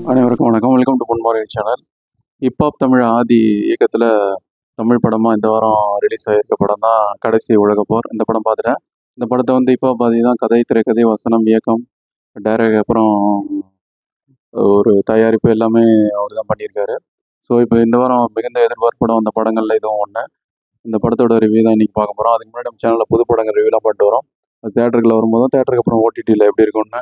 அனைவருக்கும் வணக்கம். Welcome to Ponmari channel. Hip hop Tamil Aadhi இயக்கத்தில் தமிழ் படமாக இந்த வாரம் ரிலீஸ் ஆகியிருக்க படம் தான் கடைசி உலகப்போர். இந்த படம் பார்த்துட்டேன். இந்த படத்தை வந்து ஹிப்ஹாப் ஆதி தான் கதை, திரைக்கதை, வசனம், இயக்கம், டைரக்ட், அப்புறம் ஒரு தயாரிப்பு எல்லாமே அவர் தான் பண்ணியிருக்காரு. ஸோ இப்போ இந்த வாரம் மிகுந்த எதிர்பார்ப்படம் அந்த படங்களில் இதுவும் ஒன்று. இந்த படத்தோட ரிவ்யூ தான் இன்றைக்கி பார்க்க போகிறோம். அதுக்கு முன்னாடி நம்ம சேனலில் புது படங்கள் ரிவ்யூலாம் பண்ணிட்டு வரோம். அது தேட்டருக்குள்ள வரும்போதும் தேட்டருக்கு அப்புறம் ஓடிடியில் எப்படி இருக்கும்னு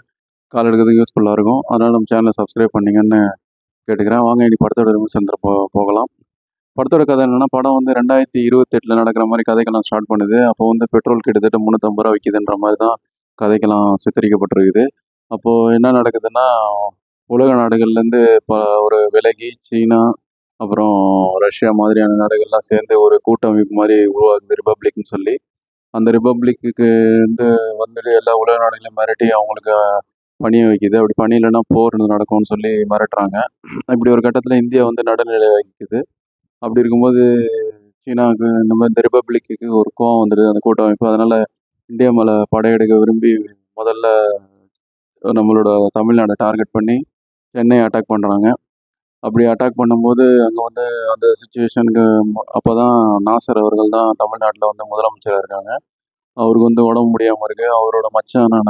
கால் எடுக்கிறதுக்கு யூஸ்ஃபுல்லாக இருக்கும். அதனால் நம்ம சேனலை சப்ஸ்கிரைப் பண்ணிங்கன்னு கேட்டுக்கிறேன். வாங்க இனி படத்தோட விமர்சனத்தில் போகலாம். படத்தோட கதை என்னென்னா, படம் வந்து 2028 நடக்கிற மாதிரி கதைக்கெல்லாம் ஸ்டார்ட் பண்ணுது. அப்போ வந்து பெட்ரோல் கிட்டத்தட்ட 350 ரூபா விற்கிதுன்ற மாதிரி தான் கதைக்கெல்லாம் சித்தரிக்கப்பட்டிருக்குது. அப்போது என்ன நடக்குதுன்னா, உலக நாடுகள்லேருந்து இப்போ ஒரு விலகி சீனா, அப்புறம் ரஷ்யா மாதிரியான நாடுகள்லாம் சேர்ந்து ஒரு கூட்டமைப்பு மாதிரி உருவாகுது, ரிப்பப்ளிக்னு சொல்லி. அந்த ரிப்பப்ளிக்கு வந்து வந்துட்டு எல்லா உலக நாடுகளையும் மிரட்டி அவங்களுக்கு பணிய வைக்குது. அப்படி பணியிலன்னா போர் நடக்கும்னு சொல்லி மிரட்டுறாங்க. இப்படி ஒரு கட்டத்தில் இந்தியா வந்து நடுநிலை வகிக்குது. அப்படி இருக்கும்போது சீனாவுக்கு இந்த மாதிரி இந்த ரிப்பப்ளிக்கு ஒரு கோவம் வந்துடுது அந்த கூட்டமைப்பு. அதனால் இந்தியா மேலே படையெடுக்க விரும்பி முதல்ல நம்மளோட தமிழ்நாடை டார்கெட் பண்ணி சென்னையை அட்டாக் பண்ணுறாங்க. அப்படி அட்டாக் பண்ணும்போது அங்கே வந்து அந்த சுச்சுவேஷனுக்கு அப்போ தான் நாசர் அவர்கள் தான் தமிழ்நாட்டில் வந்து முதலமைச்சராக இருக்காங்க. அவருக்கு வந்து உடம்பு முடியாமல் இருக்குது. அவரோட மச்சானான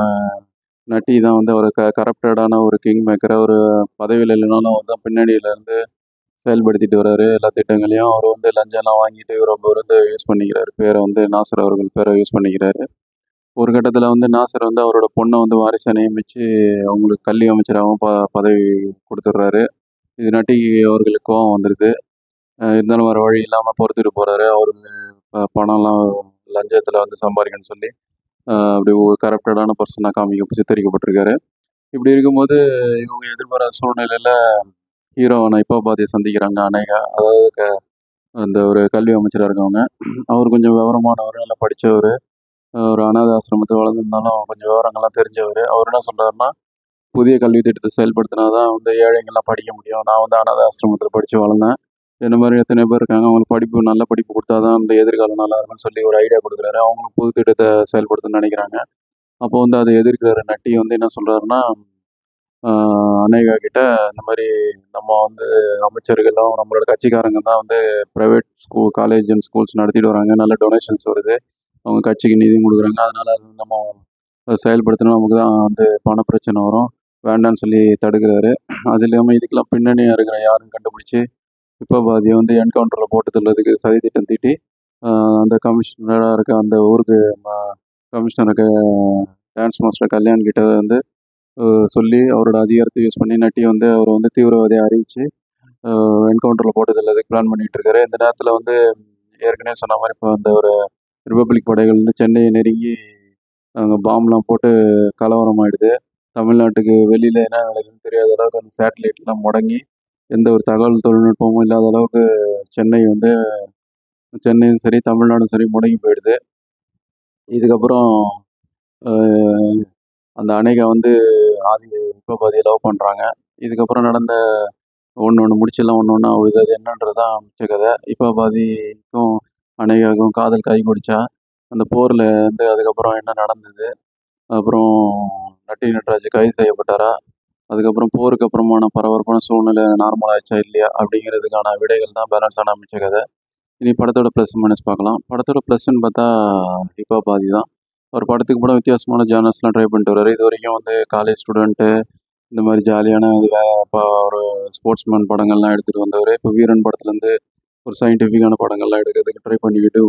நட்டி தான் வந்து ஒரு கரப்டடான ஒரு கிங் மேக்கரை ஒரு பதவியில் இல்லைனாலும் அவர் தான் பின்னணியிலேருந்து செயல்படுத்திட்டு வர்றாரு எல்லா திட்டங்களையும். அவர் வந்து லஞ்சம்லாம் வாங்கிட்டு ரொம்ப வந்து யூஸ் பண்ணிக்கிறாரு. பேரை வந்து நாசர் அவர்கள் பேரை யூஸ் பண்ணிக்கிறாரு. ஒரு கட்டத்தில் வந்து நாசர் வந்து அவரோட பொண்ணை வந்து வாரிசை நியமித்து அவங்களுக்கு கல்வி அமைச்சராகவும் பதவி கொடுத்துட்றாரு. இது நட்டி அவர்களுக்கு கோவம் வந்துடுது. இருந்தாலும் வேறு வழி இல்லாமல் பொறுத்துட்டு போகிறாரு. அவருக்கு பணம்லாம் லஞ்சத்தில் வந்து சம்பாதிக்கணும்னு சொல்லி அப்படி ஒரு கரப்டடான பர்சனாக சித்தரிக்கப்பட்டிருக்காரு. இப்படி இருக்கும்போது இவங்க எதிர்பாராத சூழ்நிலையில் ஹீரோவான ஹிப்ஹாப் ஆதியை சந்திக்கிறாங்க அநேகா. அதாவது அந்த ஒரு கல்வி அமைச்சராக இருக்கவங்க. அவர் கொஞ்சம் விவரமானவர், நல்லா படித்தவர், ஒரு அனாதை ஆசிரமத்தில் வளர்ந்துருந்தாலும் கொஞ்சம் விவரங்கள்லாம் தெரிஞ்சவர். அவர் என்ன சொல்கிறாருன்னா, புதிய கல்வி திட்டத்தை செயல்படுத்தினா தான் வந்து ஏழைங்கள்லாம் படிக்க முடியும். நான் வந்து அனாதை ஆசிரமத்தில் படித்து வளர்ந்தேன். என்ன மாதிரி எத்தனை பேர் இருக்காங்க, அவங்களுக்கு படிப்பு நல்ல படிப்பு கொடுத்தா தான் அந்த எதிர்காலம் நல்லா இருக்கும்னு சொல்லி ஒரு ஐடியா கொடுக்குறாரு. அவங்களும் புது திட்டத்தை செயல்படுத்தணும்னு நினைக்கிறாங்க. அப்போ வந்து அதை எதிர்க்கிற நட்டி வந்து என்ன சொல்கிறாருன்னா, அநேகா கிட்ட இந்த மாதிரி நம்ம வந்து அமைச்சர்களும் நம்மளோட கட்சிக்காரங்க தான் வந்து ப்ரைவேட் காலேஜ் அண்ட் ஸ்கூல்ஸ் நடத்திட்டு வராங்க. நல்ல டொனேஷன்ஸ் வருது. அவங்க கட்சிக்கு நிதியும் கொடுக்குறாங்க. அதனால் அது நம்ம செயல்படுத்தினா நமக்கு தான் வந்து பண பிரச்சனை வரும். வேண்டான்னு சொல்லி தடுக்கிறாரு. அது இல்லாமல் இதுக்கெல்லாம் பின்னணியாக இருக்கிற யாருன்னு கண்டுபிடிச்சி ஹிப்ஹாப் ஆதியை வந்து என்கவுண்டரில் போட்டு தள்ளுறதுக்கு சதி திட்டம் தீட்டி அந்த கமிஷனராக இருக்க அந்த ஊருக்கு கமிஷனருக்கு டான்ஸ் மாஸ்டர் கல்யாண் கிட்ட வந்து சொல்லி அவரோட அதிகாரத்தை யூஸ் பண்ணி நட்டி வந்து அவரை வந்து தீவிரவாதியை அறிவித்து என்கவுண்டரில் போட்டதில் அதுக்கு பிளான் பண்ணிகிட்டு இருக்காரு. இந்த நேரத்தில் வந்து ஏற்கனவே சொன்ன மாதிரி இப்போ அந்த ஒரு ரிப்பப்ளிக் படைகள் வந்து சென்னையை நெருங்கி அங்கே பாம்லாம் போட்டு கலவரம் ஆகிடுது. தமிழ்நாட்டுக்கு வெளியில் என்ன நடக்குதுன்னு தெரியாத அளவுக்கு அந்த சேட்டலைட்லாம் முடங்கி எந்த ஒரு தகவல் தொழில்நுட்பமும் இல்லாத அளவுக்கு சென்னையும் சரி தமிழ்நாடும் சரி முடங்கி போயிடுது. இதுக்கப்புறம் அந்த அநேகா வந்து ஹிப்ஹாப் ஆதியை லவ் பண்ணுறாங்க. இதுக்கப்புறம் நடந்த ஒன்று முடிச்செல்லாம் ஒன்று அழுது அது என்னன்றது தான் மிச்ச கதை. ஹிப்ஹாப் ஆதிக்கும் அநேகாவுக்கும் காதல் கைகூடிச்சா, அந்த போரில் வந்து அதுக்கப்புறம் என்ன நடந்தது, அப்புறம் நட்டி நட்ராஜ் கைது செய்யப்பட்டாரா, அதுக்கப்புறம் போருக்கு அப்புறமான பரபரப்பான சூழ்நிலை நார்மல் ஆயிடுச்சா இல்லையா அப்படிங்கிறதுக்கான விடைகள் தான் பேலன்ஸான மிச்ச கதை. இனி படத்தோட ப்ளஸ் மைனஸ் பார்க்கலாம். படத்தோட ப்ளஸ்ன்னு பார்த்தா ஹிப்ஹாப் ஆதி தான். ஒரு படத்துக்கு படம் வித்தியாசமான ஜானர்ஸ்லாம் ட்ரை பண்ணிட்டு வர்றாரு. இது வரைக்கும் வந்து காலேஜ் ஸ்டூடெண்ட்டு இந்த மாதிரி ஜாலியான இப்போ ஒரு ஸ்போர்ட்ஸ்மேன் படங்கள்லாம் எடுத்துகிட்டு வந்தவர். இப்போ வீரன் படத்துலேருந்து ஒரு சயின்டிஃபிக்கான படங்கள்லாம் எடுக்கிறதுக்கு ட்ரை பண்ணிக்கிட்டு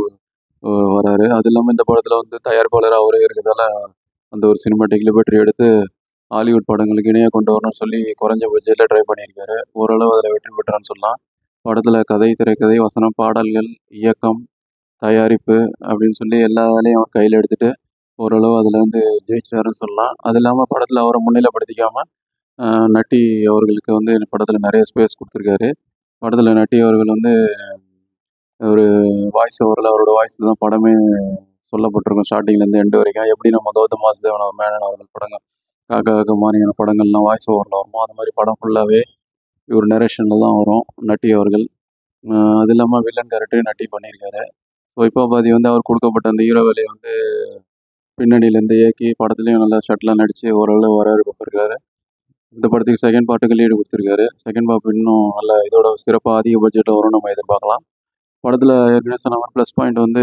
வராரு. அது இல்லாமல் இந்த படத்தில் வந்து தயாரிப்பாளர் அவரே இருக்கிறதால அந்த ஒரு சினிமாட்டிக் லிபர்ட்டி எடுத்து ஹாலிவுட் படங்களுக்கு இணையாக கொண்டு வரணும்னு சொல்லி குறைஞ்ச பட்ஜெட்டில் ட்ரை பண்ணியிருக்காரு. ஓரளவு அதில் வெற்றி பெற்றான்னு சொல்லலாம். படத்தில் கதை, திரைக்கதை, வசனம், பாடல்கள், இயக்கம், தயாரிப்பு அப்படின்னு சொல்லி எல்லா வேலையும் அவர் கையில் எடுத்துகிட்டு ஓரளவு அதில் வந்து ஜெயிச்சாருன்னு சொல்லலாம். அது இல்லாமல் படத்தில் அவரை முன்னிலைப்படுத்திக்காமல் நட்டி அவர்களுக்கு வந்து படத்தில் நிறைய ஸ்பேஸ் கொடுத்துருக்காரு. படத்தில் நட்டி அவர்கள் வந்து ஒரு வாய்ஸ் ஓவரில் அவரோட வாய்ஸ் தான் படமே சொல்லப்பட்டிருக்கும் ஸ்டார்டிங்லேருந்து எண்டு வரைக்கும். எப்படி நம்ம கௌதம் வாசுதேவன் மேனன் அவர்கள் படங்கள் காக்கா காக்கா மாதிரியான படங்கள்லாம் வாய்ஸ் ஓவரில் வருமோ அந்த மாதிரி படம் ஃபுல்லாகவே இவர் நரேஷனில் தான் வரும் நட்டி அவர்கள். அது இல்லாமல் வில்லன் கேரக்டரையும் நட்டி பண்ணியிருக்காரு. ஸோ ஹிப்ஹாப் ஆதி வந்து அவர் கொடுக்கப்பட்ட அந்த ஹீரோ வேலையை வந்து பின்னணியிலேருந்து இயக்கி படத்துலையும் நல்லா ஷர்ட்லாம் நடித்து ஓரளவு வரவேற்பிருக்காரு. இந்த படத்துக்கு செகண்ட் பார்ட்டுக்கு லீடு கொடுத்துருக்காரு. செகண்ட் பார்ட் இன்னும் நல்லா இதோட சிறப்பாக அதிக பட்ஜெட்டில் வரும் நம்ம எதிர்பார்க்கலாம். படத்தில் ஏற்கனவே சொன்ன மாதிரி ப்ளஸ் பாயிண்ட் வந்து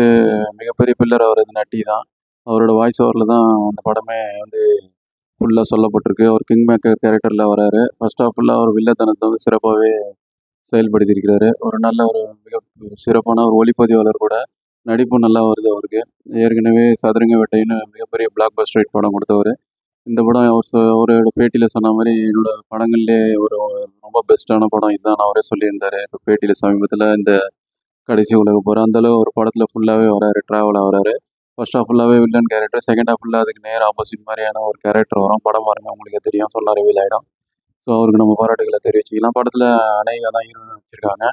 மிகப்பெரிய பில்லர் அவரது நட்டி தான். அவரோட வாய்ஸ் ஓவரில் தான் அந்த படமே வந்து ஃபுல்லாக சொல்லப்பட்டிருக்கு. அவர் கிங் மேக்கர் கேரக்டரில் வராரு. ஃபர்ஸ்ட் ஹாஃப் ஃபுல்லாக அவர் வில்லத்தனத்தை வந்து சிறப்பாகவே செயல்படுத்தியிருக்கிறாரு. ஒரு நல்ல ஒரு மிக சிறப்பான ஒரு ஒளிப்பதிவாளர் கூட. நடிப்பும் நல்லா வருது அவருக்கு. ஏற்கனவே சதுரங்க வேட்டைன்னு மிகப்பெரிய பிளாக் பஸ்டர் ஹிட் படம் கொடுத்தவர். இந்த படம் அவரோட பேட்டியில் சொன்ன மாதிரி என்னோட படங்கள்லேயே ஒரு ரொம்ப பெஸ்ட்டான படம் இதுதான் அவரே சொல்லியிருந்தார். இப்போ பேட்டியில் சமீபத்தில் இந்த கடைசி உலக போகிற அந்தளவு ஒரு படத்தில் ஃபுல்லாகவே வராரு, ட்ராவலாக வராரு. ஃபர்ஸ்ட் ஹாஃப் ஃபுல்லாகவே வில்லன் கேரக்டர், செகண்ட் ஹாஃப் ஃபுல்லாக அதுக்கு நேர் ஆப்போசிட் மாதிரியான ஒரு கேரக்டர் வரும். படம் பாருங்க உங்களுக்கே தெரியும், சொன்னால் ரிவீல் ஆகிடும். ஸோ அவருக்கு நம்ம பாராட்டுகளை தெரிவிச்சுக்கலாம். படத்தில் அநேகா தான் ஹீரோயின் வச்சுருக்காங்க.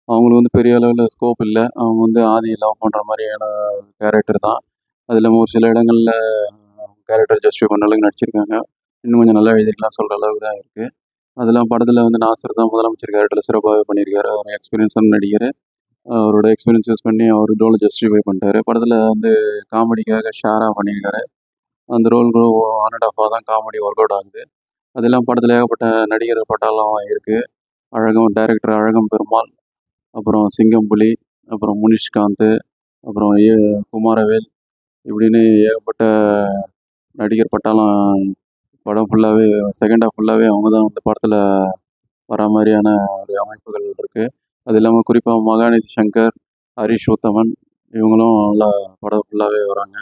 அவங்களுக்கு வந்து பெரிய அளவில் ஸ்கோப் இல்லை. அவங்க வந்து ஆதி லவ் பண்ணுற மாதிரியான கேரக்டர் தான். அது இல்லாமல் ஒரு சில இடங்களில் கேரக்டர் ஜஸ்டிஃபை பண்ண அளவுக்கு நடிச்சிருக்காங்க. இன்னும் கொஞ்சம் நல்லா எழுதிக்கலாம் சொல்கிற அளவுக்கு தான் இருக்குது. அதெல்லாம் படத்தில் வந்து நாசர் தான் முதலமைச்சர் கேரக்டரில் சிறப்பாகவே பண்ணியிருக்காரு. அவர் எக்ஸ்பீரியன்ஸான நடிகர். அவரோட எக்ஸ்பீரியன்ஸ் யூஸ் பண்ணி அவர் ரோலை ஜஸ்டிஃபை பண்ணிட்டாரு. படத்தில் வந்து காமெடிக்காக ஷேராக பண்ணியிருக்காரு. அந்த ரோல் 1.5 தான் காமெடி ஒர்க் அவுட் ஆகுது. அதெல்லாம் படத்தில் ஏகப்பட்ட நடிகர் பட்டாளம் இருக்குது. டைரக்டர் அழகம் பெருமாள், அப்புறம் சிங்கம்புலி, அப்புறம் முனிஷ்காந்த், அப்புறம் குமாரவேல், இப்படின்னு ஏகப்பட்ட நடிகர் பட்டாளம் படம் ஃபுல்லாகவே செகண்ட் ஹாஃப் ஃபுல்லாகவே அவங்க தான் வந்து படத்தில் வர மாதிரியான ஒரு அமைப்புகள் இருக்குது. அது இல்லாமல் குறிப்பாக மகாநிதி சங்கர், ஹரிஷ் உத்தமன் இவங்களும் நல்லா படம் ஃபுல்லாகவே வராங்க.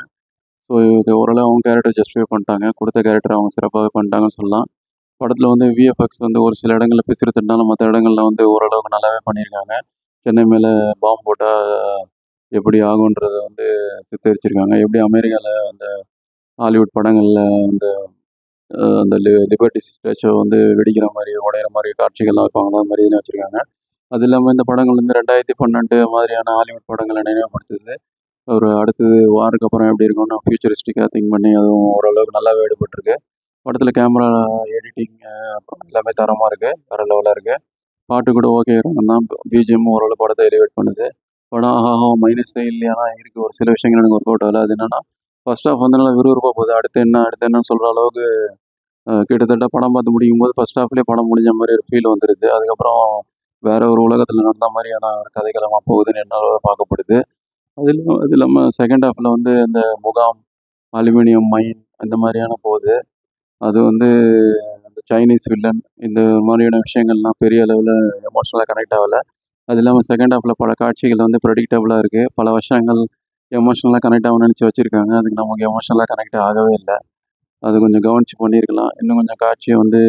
ஸோ இது ஓரளவு அவங்க கேரக்டர் ஜஸ்டிஃபை பண்ணிட்டாங்க. கொடுத்த கேரக்டர் அவங்க சிறப்பாகவே பண்ணிட்டாங்கன்னு சொல்லலாம். படத்தில் வந்து விஎஃப்எக்ஸ் வந்து ஒரு சில இடங்களில் பிசுறு தட்டினாலும் மற்ற இடங்களில் வந்து ஓரளவுக்கு நல்லாவே பண்ணியிருக்காங்க. சென்னை மேலே பாம்பு போட்டால் எப்படி ஆகுன்றதை வந்து சித்தரிச்சிருக்காங்க. எப்படி அமெரிக்காவில் அந்த ஹாலிவுட் படங்களில் அந்த அந்த லிபர்ட்டி ஸ்டாச்சுவை வந்து வெடிக்கிற மாதிரி உடையிற மாதிரி காட்சிகள்லாம் வைப்பாங்களா, அது மாதிரி இதில் வச்சுருக்காங்க. அது இல்லாமல் இந்த படங்கள் வந்து 2012 மாதிரியான ஹாலிவுட் படங்களை நினைவுபடுத்துது. ஒரு அடுத்தது வாருக்கு அப்புறம் எப்படி இருக்கும்னு ஃபியூச்சரிஸ்டிக்காக திங்க் பண்ணி அதுவும் ஓரளவுக்கு நல்லாவே எடுபட்டிருக்கு. படத்தில் கேமரா எடிட்டிங் அப்புறம் எல்லாமே தரமாக இருக்குது, வேறு லெவலாக இருக்குது. பாட்டு கூட ஓகே தான். பிஜிஎம் ஓரளவு படத்தை எலிவேட் பண்ணுது. படம் ஆஹா மைனஸே இல்லையானா இருக்குது. ஒரு சில விஷயங்கள் எனக்கு ஒர்க் அவுட் ஆகலை. அது என்னென்னா ஃபர்ஸ்ட் ஹாஃப் வந்து நல்லா விறுவிறுப்பாக போகுது. அடுத்து என்னன்னு சொல்கிற அளவுக்கு கிட்டத்தட்ட படம் பார்த்து முடிக்கும்போது ஃபர்ஸ்ட் ஹாஃப்லேயே படம் முடிஞ்ச மாதிரி ஒரு ஃபீல் வந்துடுது. அதுக்கப்புறம் வேற ஒரு உலகத்தில் நடந்த மாதிரியான ஒரு கதைக்களமாக போகுதுன்னு என்னால் பார்க்கப்படுது. அது இல்லாமல் செகண்ட் ஹாஃபில் வந்து இந்த முகாம், அலுமினியம் மைன் இந்த மாதிரியான போகுது. அது வந்து அந்த சைனீஸ் வில்லன் இந்த மாதிரியான விஷயங்கள்லாம் பெரிய அளவில் எமோஷ்னலாக கனெக்ட் ஆகலை. அது இல்லாமல் செகண்ட் ஹாஃபில் பல காட்சிகள் வந்து ப்ரெடிக்டபுளாக இருக்குது. பல விஷயங்கள் எமோஷ்னலாக கனெக்ட் ஆகணும்னு நினச்சி வச்சுருக்காங்க. அதுக்கு நமக்கு எமோஷ்னலாக கனெக்ட் ஆகவே இல்லை. அது கொஞ்சம் கவனித்து பண்ணியிருக்கலாம். இன்னும் கொஞ்சம் காட்சியை வந்து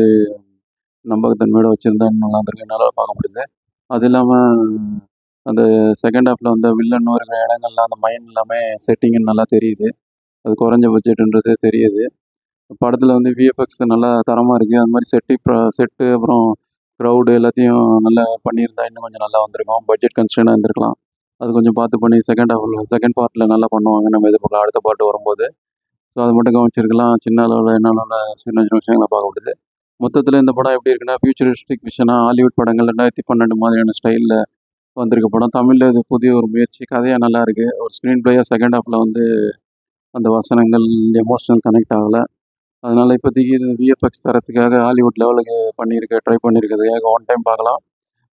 நம்பகத்தன்மையோடு வச்சுருந்தா இன்னும் நல்லா இருந்திருக்கு, என்னால் பார்க்க முடியுது. அது இல்லாமல் அந்த செகண்ட் ஹாஃபில் வந்து வில்லன் இருக்கிற இடங்கள்லாம் அந்த மைண்ட் எல்லாமே செட்டிங்கு நல்லா தெரியுது. அது குறைஞ்ச பட்ஜெட்டுன்றது தெரியுது. படத்தில் வந்து விஎஃப்எக்ஸ் நல்லா தரமாக இருக்குது. அது மாதிரி செட்டு அப்புறம் க்ரௌடு எல்லாத்தையும் நல்லா பண்ணியிருந்தா இன்னும் கொஞ்சம் நல்லா வந்திருக்கும். பட்ஜெட் கன்ஸ்ட்ரெயினாக இருந்திருக்கலாம். அது கொஞ்சம் பார்த்து பண்ணி செகண்ட் பார்ட்டில் நல்லா பண்ணுவாங்க நம்ம எதிர்பார்க்கலாம் அடுத்த பார்ட்டு வரும்போது. ஸோ அதை மட்டும் கவனிச்சிருக்கலாம். சின்ன அளவில் என்ன அளவில் சின்ன சின்ன விஷயங்களை பார்க்க முடியுது. மொத்தத்தில் இந்த படம் எப்படி இருக்குன்னா ஃபியூச்சரிஸ்டிக் விஷனாக ஹாலிவுட் படங்கள் 2012 மாதிரியான ஸ்டைலில் வந்திருக்க படம். தமிழில் இது புதிய ஒரு முயற்சி. கதையாக நல்லா இருக்குது. ஒரு ஸ்க்ரீன் ப்ளேயாக செகண்ட் ஹாஃபில் வந்து அந்த வசனங்கள் எமோஷ்னல் கனெக்ட் ஆகலை. அதனால் இப்போதைக்கு இது விஎஃப்எக்ஸ் தரத்துக்காக ஹாலிவுட் லெவலுக்கு ட்ரை பண்ணியிருக்கிறதுக்காக ஒன் டைம் பார்க்கலாம்.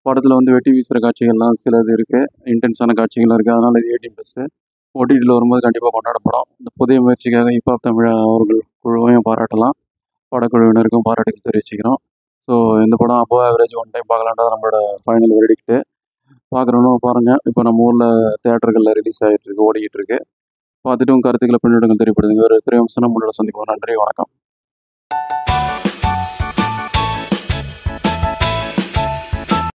படத்தில் வந்து வெட்டி வீசுகிற காட்சிகள்லாம் சிலது இருக்குது, இன்டென்ஸான காட்சிகள்லாம் இருக்குது. அதனால் இது 18+. ஓடிடியில் வரும்போது கண்டிப்பாக கொண்டாடப்படும். இந்த புதிய முயற்சிக்காக ஹிப்ஹாப் தமிழா அவர்கள் குழுவையும் பாராட்டலாம். படக்குழுவினருக்கும் பாராட்டுகள் தெரிவிச்சுக்கிறோம். ஸோ இந்த படம் அபோவ் ஆவரேஜ் ஒன் டைம் பார்க்கலான்றது நம்மளோட ஃபைனல் வெர்டிக்ட்டு. பார்க்குறவனும் பாருங்கள். இப்போ நம்ம ஊரில் தியேட்டர்களில் ரிலீஸ் ஆகிட்டுருக்கு, ஓடிக்கிட்டு இருக்கு. பார்த்துட்டு உங்கள் கருத்துக்களை பின்னணிகள் தெரியப்படுதுங்க. ஒரு 3 நிமிஷம் நம்மளோட சந்திப்போம். நன்றி, வணக்கம்.